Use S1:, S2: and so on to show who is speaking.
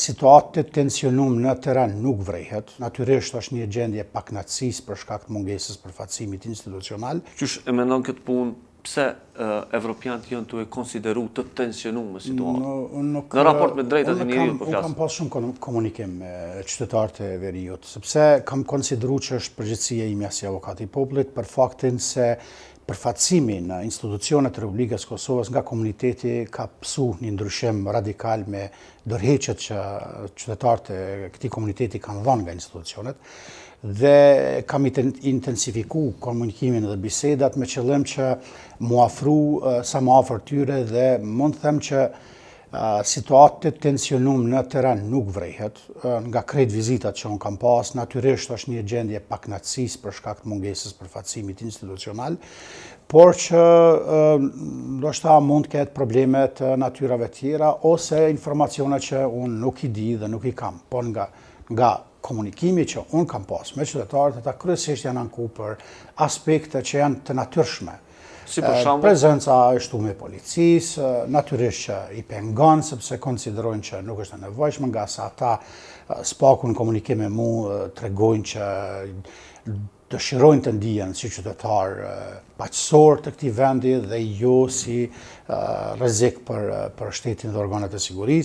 S1: Situatë të tensionum në terren nuk vrejhet. Natyrisht është një gjendje pakënaqësisë për shkak të mungesës përfaqësimit institucional.
S2: Qysh e mendon këtë punë? Pse evropianët janë të e konsideru të tensionuar me situatën? Në raport me drejtat e njeriut po flas.
S1: Unë kam pas shumë komunikim me qytetarët e Veriut, sepse kam konsideru që është përgjegjësia ime si avokat i popullit për faktin se përfaqësimi në institucionet e Republikës Kosovës nga komuniteti ka pësu një ndryshim radikal me dorëheqjet që qytetarët e këtij komuniteti kanë dhënë nga institucionet dhe kam intensifiku komunikimin dhe bisedat me qëllim që mu afru sa më afër tyre dhe mund të them që situatë të tensionum në terren nuk vrejhet. Nga krejt vizitat që unë kam pas, natyrisht është një gjendje pakënaqësisë për shkak të mungesës përfaqësimit institucional, por që ndoshta mund të ketë probleme të natyrave tjera ose informacione që unë nuk i di dhe nuk i kam, por nga komunikimi që unë kam pas me qytetarët, ata kryesisht janë anku për aspekte që janë të natyrshme.
S2: Si për shembull,
S1: prezenca e shtume e policisë, natyrisht që i pengon sepse konsiderojnë që nuk është e nevojshme, nga sa ata spaku në komunikim me mu tregojnë që dëshirojnë të ndihen si qytetar paqësor të këtij vendi dhe jo si rrezik për shtetin dhe organet e sigurisë.